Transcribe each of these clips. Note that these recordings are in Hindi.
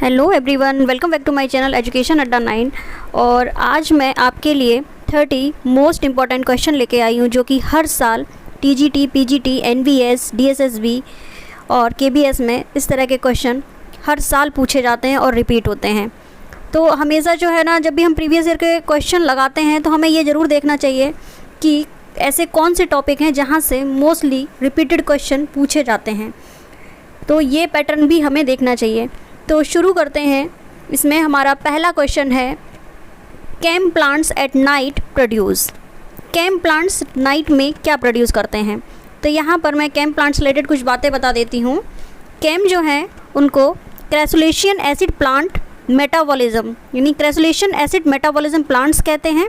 Hello everyone, welcome back to my channel education Adda 9। और आज मैं आपके लिए 30 मोस्ट इम्पॉर्टेंट क्वेश्चन लेके आई हूँ जो कि हर साल टीजीटी, पीजीटी, एनवीएस, डीएसएसबी और केबीएस में इस तरह के क्वेश्चन हर साल पूछे जाते हैं और रिपीट होते हैं। तो हमेशा जो है ना, जब भी हम प्रीवियस ईयर के क्वेश्चन लगाते हैं तो हमें ये ज़रूर देखना चाहिए कि ऐसे कौन से टॉपिक हैं जहाँ से मोस्टली रिपीटेड क्वेश्चन पूछे जाते हैं। तो ये पैटर्न भी हमें देखना चाहिए। तो शुरू करते हैं। इसमें हमारा पहला क्वेश्चन है, CAM plants at night produce. CAM plants night में क्या प्रोड्यूस करते हैं? तो यहाँ पर मैं केम प्लांट्स रिलेटेड कुछ बातें बता देती हूँ। केम जो है उनको क्रैसुलेशियन एसिड प्लांट मेटाबॉलिज्म यानी क्रैसुलेशन एसिड मेटाबॉलिज्म प्लांट्स कहते हैं।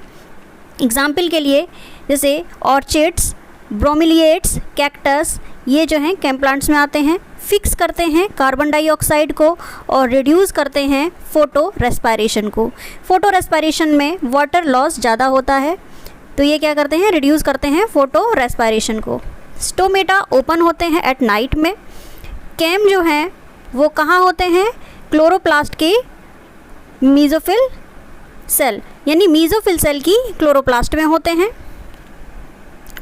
एग्जाम्पल के लिए जैसे ऑर्चिड्स, ब्रोमिलिएट्स, कैक्टस, ये जो हैं केम प्लांट्स में आते हैं। फिक्स करते हैं कार्बन डाइऑक्साइड को और रिड्यूस करते हैं फोटो रेस्पायरेशन को। फोटो रेस्पायरेशन में वाटर लॉस ज़्यादा होता है, तो ये क्या करते हैं, रिड्यूस करते हैं फोटो रेस्पायरेशन को। स्टोमेटा ओपन होते हैं एट नाइट में। केम जो हैं वो कहाँ होते हैं? क्लोरोप्लास्ट के मीजोफिल सेल यानी मीजोफिल सेल की क्लोरोप्लास्ट में होते हैं।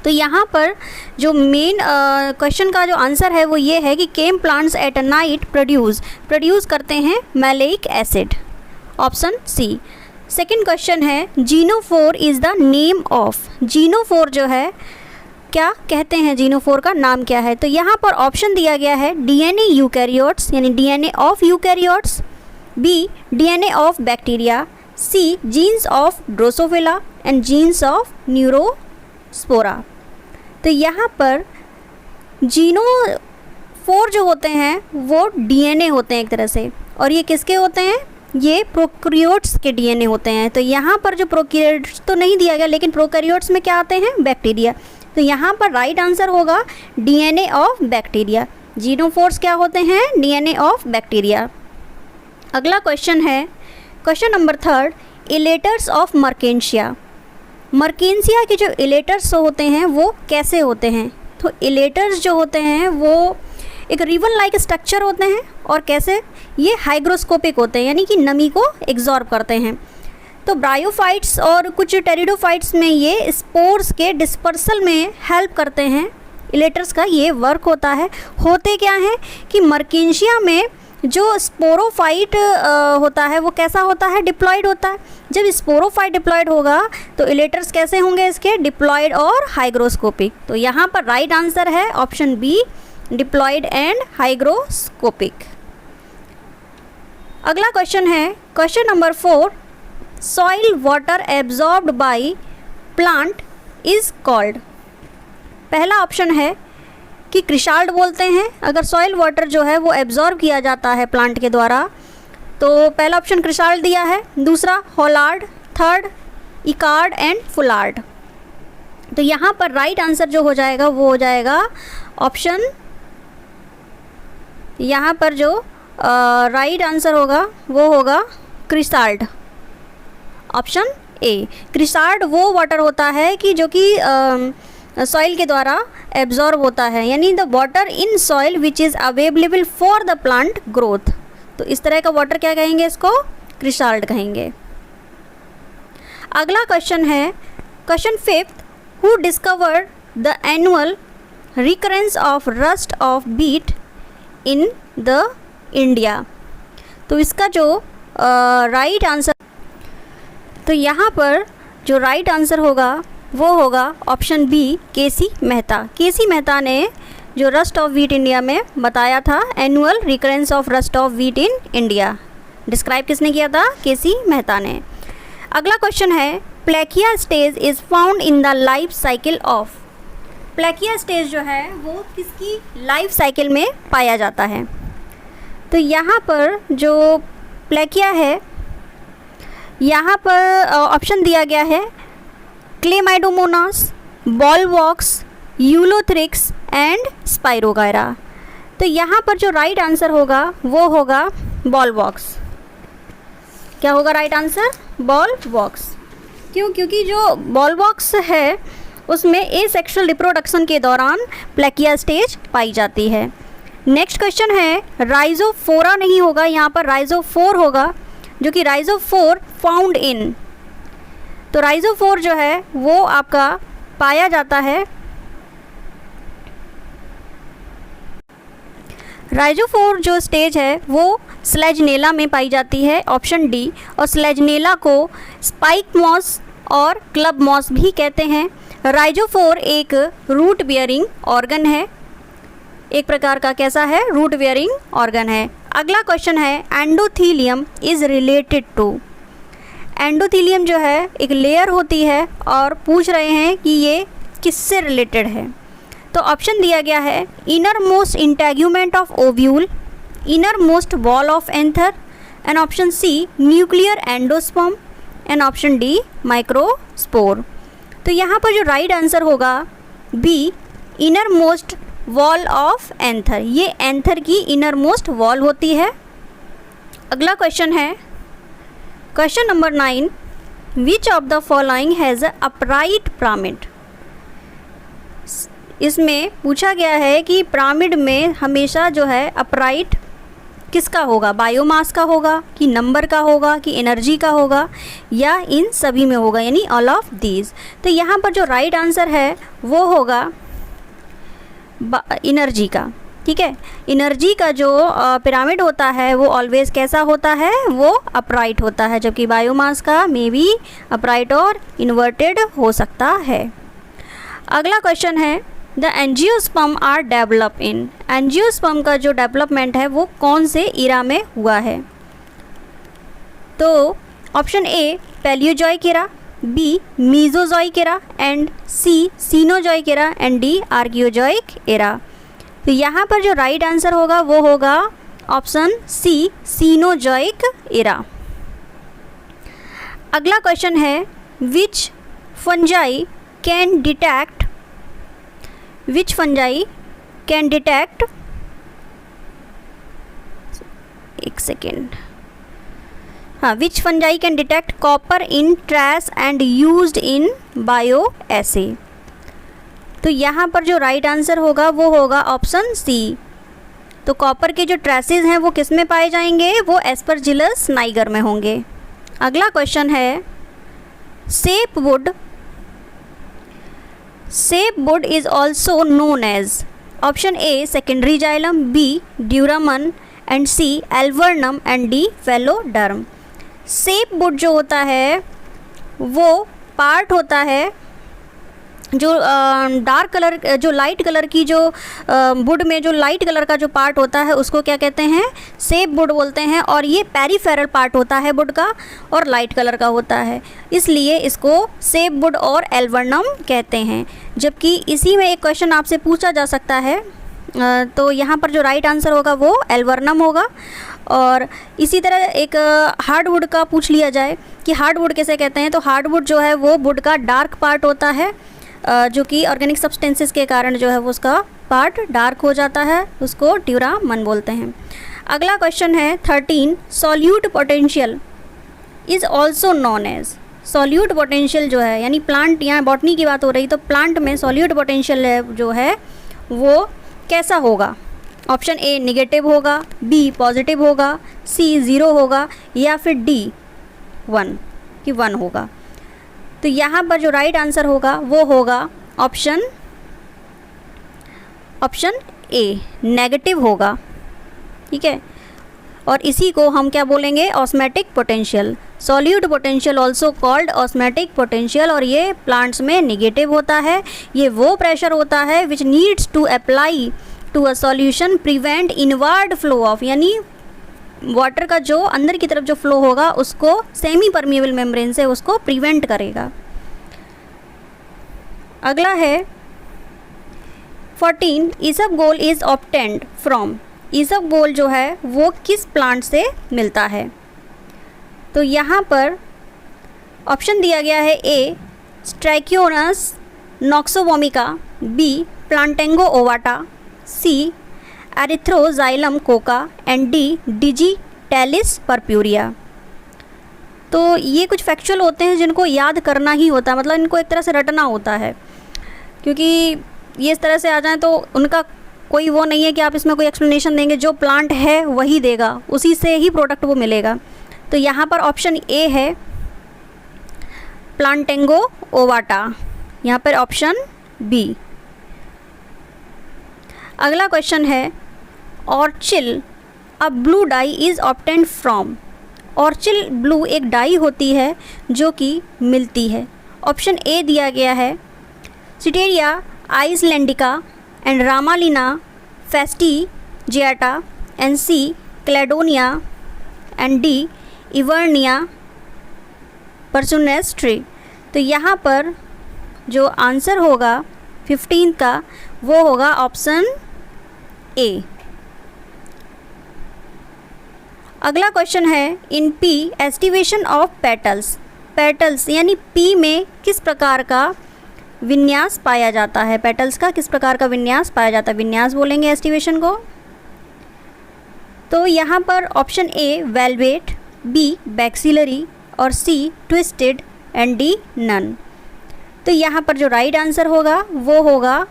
तो यहाँ पर जो मेन क्वेश्चन का जो आंसर है वो ये है कि CAM plants at night produce करते हैं maleic acid, option C. Second question है, genophore is the name of. Genophore जो है क्या कहते हैं, जीनोफोर का नाम क्या है? तो यहाँ पर ऑप्शन दिया गया है डीएनए यूकैरियोट्स यानी DNA of eukaryotes, B DNA of bacteria, C genes of Drosophila and genes of Neurospora. तो यहाँ पर जीनोफोर जो होते हैं वो डीएनए होते हैं एक तरह से, और ये किसके होते हैं? ये प्रोकैरियोट्स के डीएनए होते हैं। तो यहाँ पर जो प्रोकैरियोट्स तो नहीं दिया गया, लेकिन प्रोकैरियोट्स में क्या आते हैं? बैक्टीरिया। तो यहाँ पर राइट आंसर होगा डीएनए ऑफ बैक्टीरिया। जीनोफोर्स क्या होते हैं? DNA of bacteria. अगला क्वेश्चन है, question number 3, इलेटर्स of Marchantia. Marchantia के जो इलेटर्स होते हैं वो कैसे होते हैं? तो इलेटर्स जो होते हैं वो एक रिबन लाइक स्ट्रक्चर होते हैं, और कैसे? ये हाइग्रोस्कोपिक होते हैं यानी कि नमी को एग्जॉर्ब करते हैं। तो ब्रायोफाइट्स और कुछ टेरिडोफाइट्स में ये स्पोर्स के डिस्पर्सल में हेल्प करते हैं। इलेटर्स का ये वर्क होता है। होते क्या हैं कि मर्केंशिया में जो स्पोरोफाइट होता है वो कैसा होता है? डिप्लॉयड होता है। जब स्पोरोफाइट डिप्लॉयड होगा तो इलेटर्स कैसे होंगे इसके? डिप्लॉयड और हाइग्रोस्कोपिक। तो यहाँ पर राइट आंसर है option B, diploid and hygroscopic. अगला क्वेश्चन है, question number 4, soil water absorbed by plant is called. पहला ऑप्शन है कि क्रिसाल्ट बोलते हैं अगर सॉइल वाटर जो है वो एब्जॉर्ब किया जाता है प्लांट के द्वारा, तो पहला ऑप्शन क्रिसाल्ट दिया है। दूसरा होलार्ड, थर्ड इकार्ड एंड फुलार्ड। तो यहाँ पर राइट आंसर जो हो जाएगा वो हो जाएगा ऑप्शन, यहाँ पर जो राइट आंसर होगा वो होगा क्रिसाल्ट, ऑप्शन ए। क्रिसाल्ट वो वाटर होता है कि जो कि सॉइल के द्वारा एब्जॉर्ब होता है, यानी the water in soil which is available for the plant growth. तो इस तरह का वाटर क्या कहेंगे? इसको क्रिसाल्ट कहेंगे। अगला क्वेश्चन है, question 5, who discovered the annual recurrence of rust of beet in the India. तो इसका जो राइट आंसर, तो यहाँ पर जो राइट आंसर होगा वो होगा option B, K C Mehta. K C Mehta ने जो रस्ट ऑफ व्हीट इंडिया में बताया था, annual recurrence of rust of wheat in India, describe किसने किया था? केसी मेहता ने। अगला क्वेश्चन है, plakea stage is found in the life cycle of. Plakea stage जो है वो किसकी लाइफ साइकिल में पाया जाता है? तो यहाँ पर जो प्लेकिया है, यहाँ पर ऑप्शन दिया गया है क्लेमाइडोमोनास, बॉलवॉक्स, यूलोथ्रिक्स एंड स्पाइरोगायरा। तो यहाँ पर जो राइट आंसर होगा वो होगा बॉलवॉक्स। क्या होगा राइट आंसर? बॉलवॉक्स। क्यों? क्योंकि जो बॉलवॉक्स है उसमें एसेक्सुअल रिप्रोडक्शन के दौरान प्लेकिया स्टेज पाई जाती है। नेक्स्ट क्वेश्चन है, राइजोफोरा नहीं होगा, यहाँ पर राइजोफोर होगा, जो कि राइजोफोर फाउंड इन। तो राइजोफोर जो है वो आपका पाया जाता है, राइजोफोर जो स्टेज है वो स्लेजनेला में पाई जाती है, ऑप्शन डी। और स्लेजनेला को स्पाइक मॉस और क्लब मॉस भी कहते हैं। राइजोफोर एक रूट बियरिंग ऑर्गन है, एक प्रकार का कैसा है, रूट बियरिंग ऑर्गन है। अगला क्वेश्चन है, endothelium is related to. Endothelium जो है एक लेयर होती है और पूछ रहे हैं कि ये किससे रिलेटेड है। तो ऑप्शन दिया गया है, innermost integument of ovule, innermost wall of anther, and option C nuclear endosperm, and option D microspore. तो यहाँ पर जो राइट आंसर होगा B, innermost wall of anther. ये एंथर की इनर मोस्ट वॉल होती है। अगला क्वेश्चन है, question number 9, which of the following has a upright pyramid. इसमें पूछा गया है कि पिरामिड में हमेशा जो है अपराइट किसका होगा, बायोमास का होगा कि नंबर का होगा कि एनर्जी का होगा या इन सभी में होगा, यानी ऑल ऑफ दीज। तो यहाँ पर जो राइट आंसर है वो होगा एनर्जी का। ठीक है, एनर्जी का जो पिरामिड होता है वो ऑलवेज कैसा होता है, वो अपराइट होता है, जबकि बायोमास का मे बी अपराइट और इन्वर्टेड हो सकता है। अगला क्वेश्चन है, the angiosperm are develop in. Angiosperm का जो डेवलपमेंट है वो कौन से इरा में हुआ है। तो option A Paleozoic era, B Mesozoic era, and C Cenozoic era, and D Archaeozoic era. तो यहाँ पर जो राइट आंसर होगा वो होगा ऑप्शन सी सीनोजॉइक इरा। अगला क्वेश्चन है, which fungi can detect, which fungi can detect, एक सेकेंड, हाँ, which fungi can detect copper in trash and used in bioassay। तो यहाँ पर जो राइट आंसर होगा वो होगा ऑप्शन सी। तो कॉपर के जो ट्रेसेस हैं वो किस में पाए जाएंगे, वो एस्परजिलस नाइगर में होंगे। अगला क्वेश्चन है, sapwood is also known as, option A secondary xylem, B duramen, and C alburnum, and D phelloderm. Sapwood जो होता है वो पार्ट होता है जो डार्क कलर, जो लाइट कलर की जो वुड में जो लाइट कलर का जो पार्ट होता है उसको क्या कहते हैं, सेपवुड बोलते हैं। और ये पेरिफेरल पार्ट होता है वुड का और लाइट कलर का होता है, इसलिए इसको सेपवुड और एल्वर्नम कहते हैं। जबकि इसी में एक क्वेश्चन आपसे पूछा जा सकता है, तो यहाँ पर जो राइट आंसर होगा वो एल्वर्नम होगा। और इसी तरह एक हार्डवुड का पूछ लिया जाए कि हार्डवुड किसे कहते हैं, तो हार्डवुड जो है वो वुड का डार्क पार्ट होता है, जो कि ऑर्गेनिक सब्सटेंसेस के कारण जो है वो उसका पार्ट डार्क हो जाता है, उसको ड्यूरामन बोलते हैं। अगला क्वेश्चन है 13, solute potential is also known as. Solute potential जो है, यानी प्लांट, यहाँ बॉटनी की बात हो रही, तो प्लांट में सॉल्यूट पोटेंशियल जो है वो कैसा होगा। ऑप्शन ए निगेटिव होगा, बी पॉजिटिव होगा, सी 0 होगा, या फिर डी 1 कि 1 होगा। तो यहाँ पर जो राइट आंसर होगा वो होगा ऑप्शन ए नेगेटिव होगा। ठीक है, और इसी को हम क्या बोलेंगे, osmotic potential. Solute potential also called osmotic potential, और ये प्लांट्स में निगेटिव होता है। ये वो प्रेशर होता है which needs to apply to a solution prevent inward flow of, यानी वाटर का जो अंदर की तरफ जो फ्लो होगा उसको सेमी परमिएबल मेम्ब्रेन से उसको प्रिवेंट करेगा। अगला है 14, इसबगोल इज़ ऑब्टेन्ड फ्रॉम। इसबगोल जो है वो किस प्लांट से मिलता है। तो यहाँ पर ऑप्शन दिया गया है, A Strychnos nux vomica, B Plantago ovata, C Erythroxylum coca, and D Digitalis purpurea. तो ये कुछ फैक्चुअल होते हैं जिनको याद करना ही होता है, मतलब इनको एक तरह से रटना होता है, क्योंकि ये इस तरह से आ जाए तो उनका कोई वो नहीं है कि आप इसमें कोई एक्सप्लेनेशन देंगे, जो प्लांट है वही देगा, उसी से ही प्रोडक्ट वो मिलेगा। तो यहाँ पर ऑप्शन ए है प्लांटेंगो ओवाटा, यहाँ पर ऑप्शन बी। अगला क्वेश्चन है orchil a blue dye is obtained from. Orchil blue एक डाई होती है जो कि मिलती है। ऑप्शन ए दिया गया है Cetraria islandica and Ramalina fastigiata and C Cladonia and D Evernia prunastri. तो यहाँ पर जो आंसर होगा 15 का वो होगा ऑप्शन ए। अगला क्वेश्चन है in pea aestivation of petals. Petals यानी पी में किस प्रकार का विन्यास पाया जाता है, पेटल्स का किस प्रकार का विन्यास पाया जाता है, विन्यास बोलेंगे एस्टिवेशन को। तो यहाँ पर ऑप्शन ए वेलवेट, बी बैक्सिलरी और सी ट्विस्टेड एंड डी नन। तो यहाँ पर जो राइट आंसर होगा वो होगा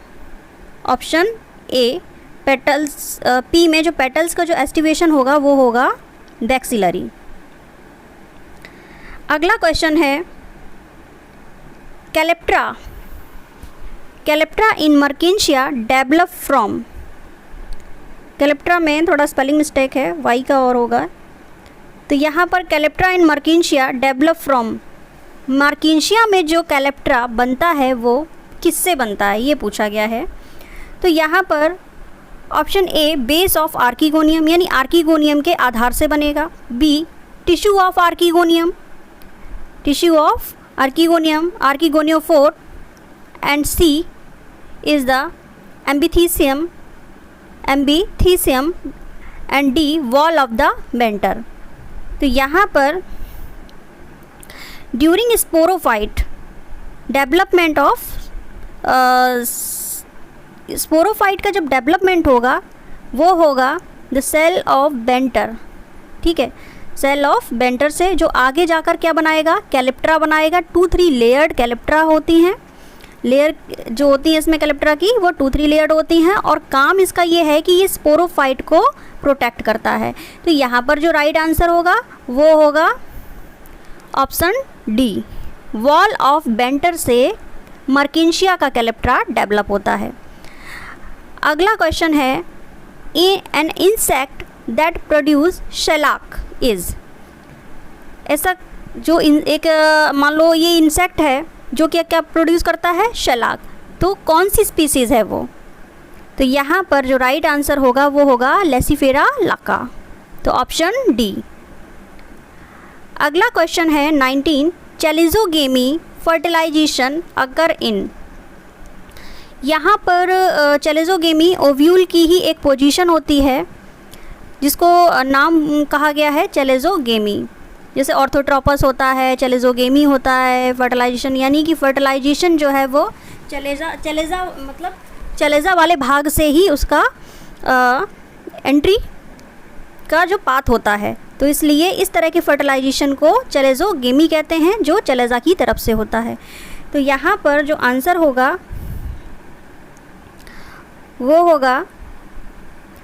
ऑप्शन ए पेटल्स। पी में जो पेटल्स का जो एस्टिवेशन होगा वो होगा बैक्सिलरी। अगला क्वेश्चन है कैलेप्ट्रा। कैलेप्ट्रा इन मर्केंशिया डेवलप फ्रॉम। कैलेप्ट्रा में थोड़ा स्पेलिंग मिस्टेक है, वाई का और होगा। तो यहाँ पर कैलेप्ट्रा इन मर्केंशिया डेवलप फ्रॉम, मार्किंशिया में जो कैलेप्ट्रा बनता है वो किससे बनता है ये पूछा गया है। तो यहाँ पर option A base of archegonium यानी आर्किगोनियम के आधार से बनेगा, B tissue of archegonium, tissue of archegonium archegoniophore and C is the amphithecium and D wall of the venter. तो यहाँ पर during sporophyte development of sporophyte का जब डेवलपमेंट होगा वो होगा द सेल ऑफ बेंटर। ठीक है, सेल ऑफ बेंटर से जो आगे जाकर क्या बनाएगा, कैलेप्ट्रा बनाएगा। 2-3 लेयर्ड कैलेप्ट्रा होती हैं, लेयर जो होती है इसमें कैलेप्ट्रा की वो 2-3 लेयर्ड होती हैं और काम इसका ये है कि ये स्पोरोफाइट को प्रोटेक्ट करता है। तो यहाँ पर जो राइट आंसर होगा वो होगा option D, wall of venter से मर्केंशिया का कैलेप्ट्रा डेवलप होता है। अगला क्वेश्चन है an insect that produce shellac is. ऐसा जो एक मान लो ये इंसेक्ट है जो कि क्या प्रोड्यूस करता है, शेलाक। तो कौन सी स्पीसीज़ है वो। तो यहाँ पर जो राइट आंसर होगा वो होगा लेसिफेरा लाका, तो ऑप्शन डी। अगला क्वेश्चन है 19 चेलिज़ोगेमी फर्टिलाइजेशन अकर इन। यहाँ पर चेलिज़ोगेमी ओव्यूल की ही एक पोजीशन होती है जिसको नाम कहा गया है चेलिज़ोगेमी। जैसे ऑर्थोट्रोपस होता है, चेलिज़ोगेमी होता है फर्टिलाइजेशन, यानी कि फर्टिलाइजेशन जो है वो चलेजा मतलब चलेजा वाले भाग से ही उसका एंट्री का जो पाथ होता है। तो इसलिए इस तरह के फर्टिलाइजेशन को चेलिज़ोगेमी कहते हैं जो चलेजा की तरफ से होता है। तो यहाँ पर जो आंसर होगा वो होगा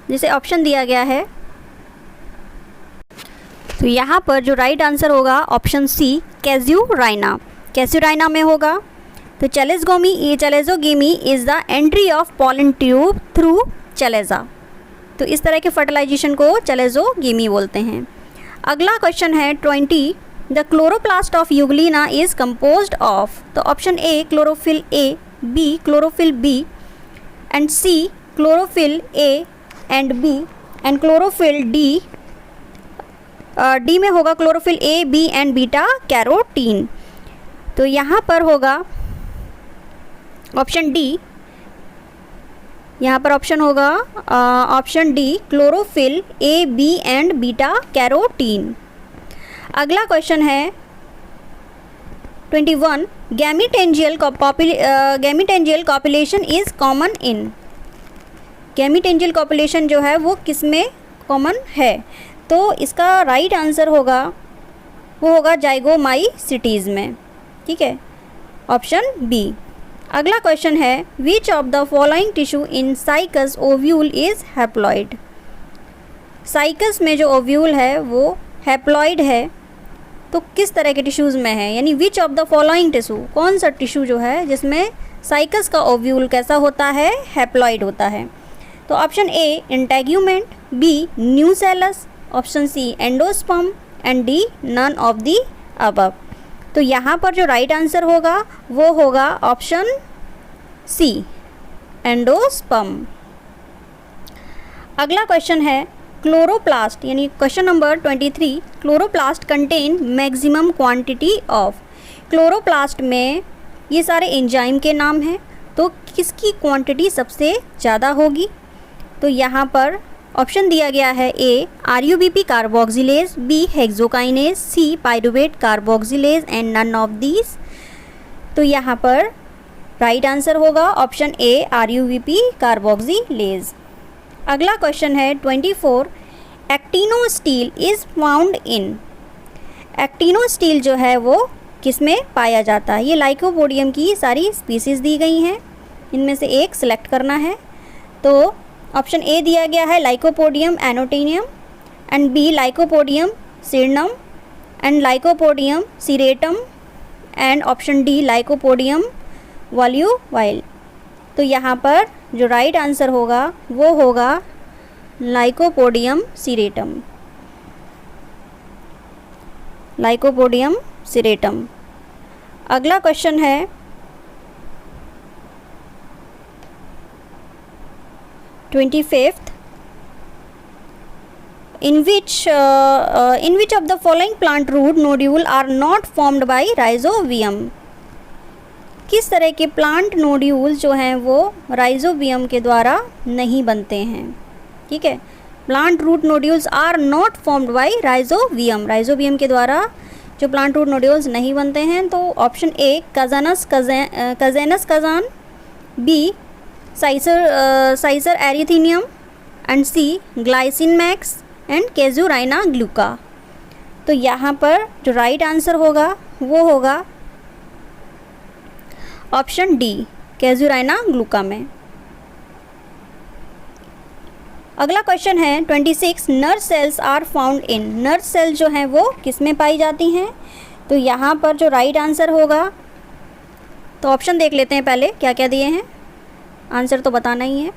जिसे ऑप्शन दिया गया है। तो यहाँ पर जो राइट आंसर होगा ऑप्शन सी कैज़्यूराइना, कैज़्यूराइना में होगा। तो chalazogamy is the entry of pollen tube through chalaza. तो इस तरह के फर्टिलाइजेशन को चेलिज़ोगेमी बोलते हैं। अगला क्वेश्चन है 20 the chloroplast of Euglena is composed of. तो option A chlorophyll A, B chlorophyll B and C chlorophyll A and B and chlorophyll D. D में होगा chlorophyll A, B and beta carotene. तो यहाँ पर होगा ऑप्शन डी, यहाँ पर ऑप्शन होगा option D chlorophyll A, B and beta carotene. अगला क्वेश्चन है 21 gametangial copulation is common in. Gametangial copulation जो है वो किस में कॉमन है। तो इसका राइट आंसर होगा वो होगा जाइगोमाइसिटीज़ में। ठीक है, ऑप्शन बी। अगला क्वेश्चन है which of the following tissue in cycas ovule is haploid. Cycas में जो ओव्यूल है वो हैप्लॉइड है, तो किस तरह के टिश्यूज़ में है, यानी विच ऑफ द फॉलोइंग टिश्यू, कौन सा टिश्यू जो है जिसमें साइकस का ओव्यूल कैसा होता है, हैप्लॉइड होता है। तो option A integument, B nucellus, option C endosperm and D none of the above. तो यहाँ पर जो राइट आंसर होगा वो होगा ऑप्शन सी एंडोस्पर्म। अगला क्वेश्चन है क्लोरोप्लास्ट, यानी question number 23, chloroplast contain maximum quantity of. Chloroplast में ये सारे एंजाइम के नाम हैं, तो किसकी क्वांटिटी सबसे ज़्यादा होगी। तो यहाँ पर ऑप्शन दिया गया है A RuBP carboxylase, B hexokinase, C pyruvate carboxylase and none of these. तो यहाँ पर राइट आंसर होगा ऑप्शन ए आरयूबीपी कार्बोक्सिलेज। अगला क्वेश्चन है 24, एक्टिनोस्टील इज़ फाउंड इन। एक्टिनोस्टील जो है वो किस में पाया जाता है। ये लाइकोपोडियम की सारी स्पीसीज़ दी गई हैं, इनमें से एक सिलेक्ट करना है। तो ऑप्शन ए दिया गया है Lycopodium annotinum, and B Lycopodium cernuum, and Lycopodium serratum, and option D Lycopodium वॉल्यूवाइल। तो यहाँ पर जो राइट आंसर होगा वो होगा लाइकोपोडियम सीरेटम, लाइकोपोडियम सीरेटम। अगला क्वेश्चन है 25th, in which of the following plant root nodule are not formed by rhizobium। किस तरह के प्लांट नोड्यूल जो हैं वो राइजोबियम के द्वारा नहीं बनते हैं। ठीक है, plant root nodules are not formed by rhizobium, rhizobium के द्वारा जो प्लांट रूट नोड्यूल्स नहीं बनते हैं। तो option A Cajanus cajan, B Cicer arietinum, and C Glycine max and Casuarina glauca. तो यहाँ पर जो राइट आंसर होगा वो होगा ऑप्शन डी केजुराइना ग्लूका में। अगला क्वेश्चन है 26, nerve cells are found in. Nerve cell जो हैं वो किस में पाई जाती हैं। तो यहाँ पर जो राइट आंसर होगा, तो ऑप्शन देख लेते हैं पहले क्या क्या दिए हैं, आंसर तो बताना ही है।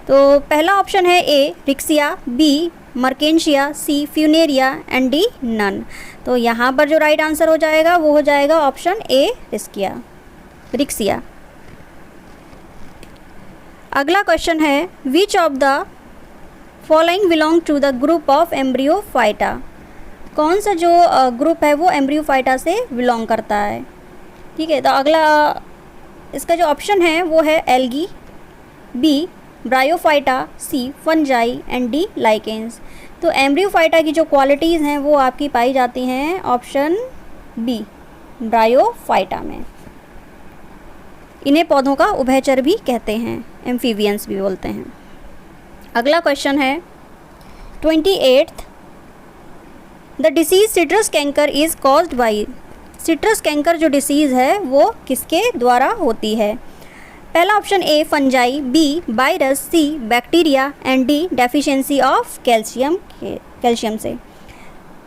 तो पहला ऑप्शन है A Riccia, B Marchantia, C Funaria and D none. तो यहाँ पर जो राइट आंसर हो जाएगा वो हो जाएगा ऑप्शन ए रिक्सिया। अगला क्वेश्चन है which of the following belong to the group of Embryophyta. कौन सा जो ग्रुप है वो एम्ब्रियोफाइटा से बिलोंग करता है। ठीक है, तो अगला इसका जो ऑप्शन है वो है algae, B bryophyta, C fungi and D lichens. तो एम्ब्रियोफाइटा की जो क्वालिटीज़ हैं वो आपकी पाई जाती हैं ऑप्शन बी ब्रायोफाइटा में। इन्हें पौधों का उभयचर भी कहते हैं, एम्फीबियंस भी बोलते हैं। अगला क्वेश्चन है 28th, the disease citrus canker is caused by. Citrus canker जो डिसीज़ है वो किसके द्वारा होती है। पहला option A fungi, B virus, C bacteria and D deficiency of calcium से।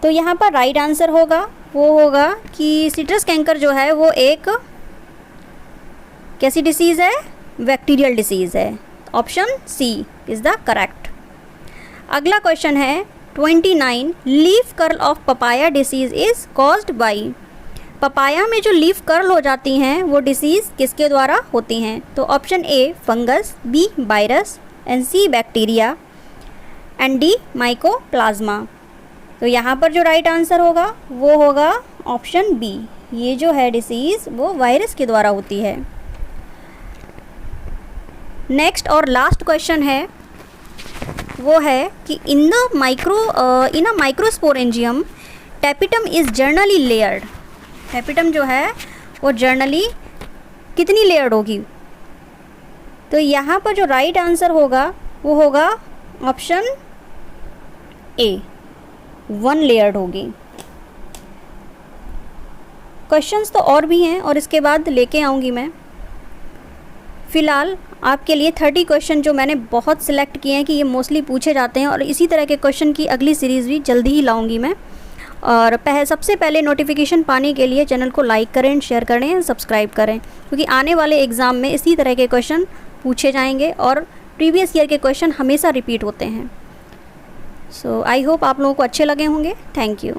तो यहाँ पर राइट आंसर होगा वो होगा कि सिट्रस कैंकर जो है वो एक कैसी डिसीज़ है, बैक्टीरियल डिसीज़ है। Option C is the correct. अगला क्वेश्चन है 29, leaf curl of papaya disease is caused by. Papaya में जो लीफ कर्ल हो जाती हैं वो डिसीज़ किसके द्वारा होती हैं। तो option A fungus, B virus and C bacteria and D mycoplasma. तो यहाँ पर जो राइट आंसर होगा वो होगा ऑप्शन बी, ये जो है डिसीज़ वो वायरस के द्वारा होती है। नेक्स्ट और लास्ट क्वेश्चन है वो है कि in a microsporangium tapetum is generally layered. Tapetum जो है वो जर्नली कितनी लेयर्ड होगी। तो यहाँ पर जो राइट आंसर होगा वो होगा ऑप्शन ए 1 लेयर्ड होगी। क्वेश्चंस तो और भी हैं और इसके बाद लेके आऊँगी मैं। फ़िलहाल आपके लिए 30 क्वेश्चन जो मैंने बहुत सिलेक्ट किए हैं कि ये मोस्टली पूछे जाते हैं, और इसी तरह के क्वेश्चन की अगली सीरीज़ भी जल्दी ही लाऊंगी मैं। और सबसे पहले नोटिफिकेशन पाने के लिए चैनल को लाइक करें, शेयर करें, सब्सक्राइब करें, क्योंकि आने वाले एग्ज़ाम में इसी तरह के क्वेश्चन पूछे जाएंगे और प्रीवियस ईयर के क्वेश्चन हमेशा रिपीट होते हैं। सो आई होप आप लोगों को अच्छे लगे होंगे। Thank you.